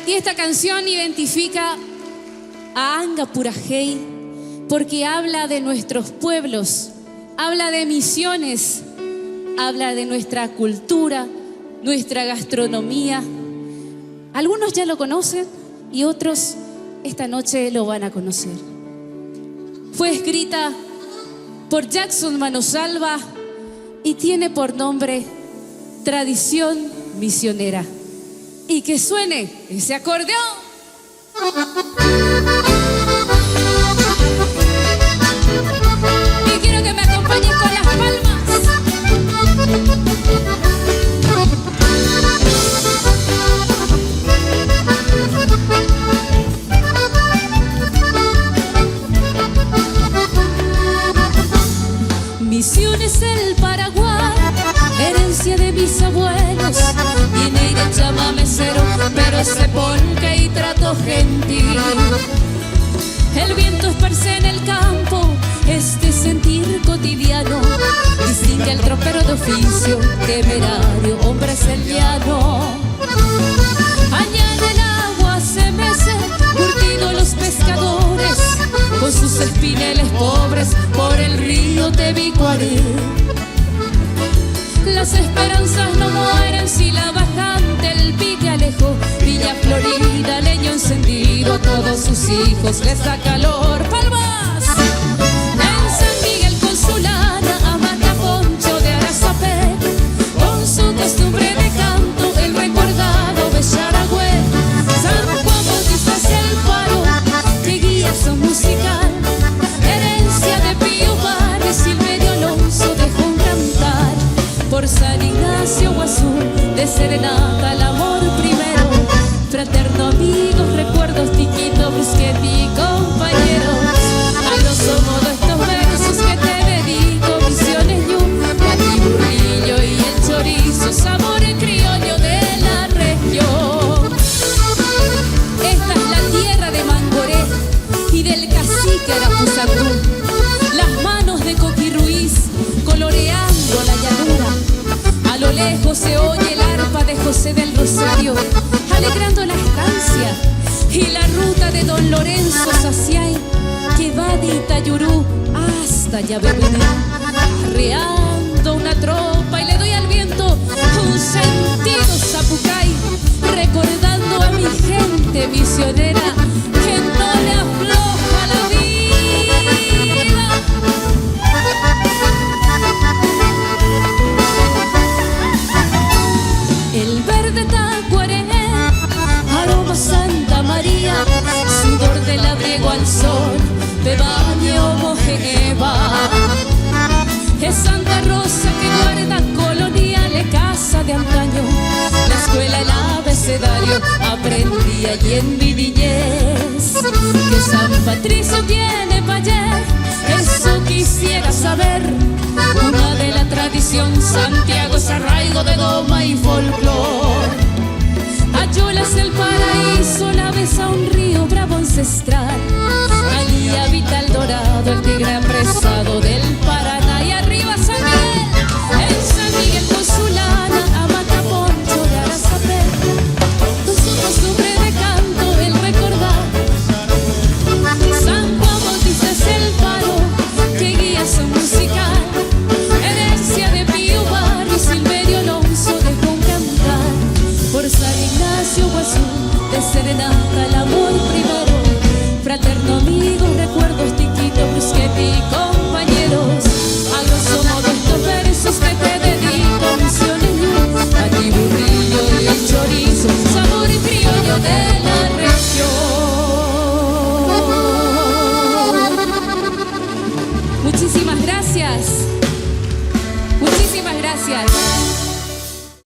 Y esta canción identifica a Anga Purajey porque habla de nuestros pueblos, habla de misiones, habla de nuestra cultura, nuestra gastronomía. Algunos ya lo conocen y otros esta noche lo van a conocer. Fue escrita por Jackson Manosalva y tiene por nombre Tradición Misionera. Y que suene ese acordeón. Y quiero que me acompañen con las palmas. Misiones del Paraguay, herencia de mis abuelos. Viene y de chamamecero, pero ese polka y trato gentil. El viento esparce en el campo este sentir cotidiano. Distingue al tropero de oficio, temerario, hombre selviano. Allá en el agua se mecen, curtido los pescadores, con sus espineles pobres por el río Tebicuarí. Las esperanzas no mueren si la bajante el pique alejó. Villa Florida, leño encendido, a todos sus hijos les da calor. ¡Palmas! En San Miguel con su lana, hamaca poncho de Arazapé, con su costumbre de canto, el recordado Bellaragüe. San Juan Bautista es el faro que guía su musical, herencia de Pío Barrio, Silverio Alonso dejó un cantar. Por San Ignacio Guazú, de serenata el amor primero, fraterno amigos, recuerdos, Tiquito, Busquetti, compañeros. A grosso modo estos versos que te dedico, Misiones Ñu, Mati Burrillo y el chorizo, sabor en criollo de la región. Esta es la tierra de Mangoré y del cacique Arapuzangú. Las manos de Coqui Ruiz coloreando la llanura. A lo lejos se oye el arpa de José del Rosario, alegrando la estancia y la ruta de Don Lorenzo Saciay, que va de Itayurú hasta Yabebirí, arreando una tropa, y le doy al viento un sentido zapucay, recordando a mi gente misionera que no le afloja la vida. El verde Tacuaré, aroma Santa María, sudor de labriego al sol, de baño Mojeva. Es Santa Rosa que guarda colonial, casa de antaño, la escuela, el abecedario, aprendí allí en mi niñez. Que San Patricio tiene payé, eso quisiera saber. Una de la tradición, Santiago es arraigo de doma y folclor. Ayola es el paraíso, la besa un río bravo ancestral. Allí habita el dorado, el tigre apresado del Paraná. Y arriba San Miguel, en San Miguel con su lana, hamaca poncho de Arazapé, con su costumbre de canto, el recordar. San Juan Bautista es el faro que guía su musical, herencia de Pío Barrio, Silverio Alonso dejó un cantar. Por San Ignacio Guazú, de serenata la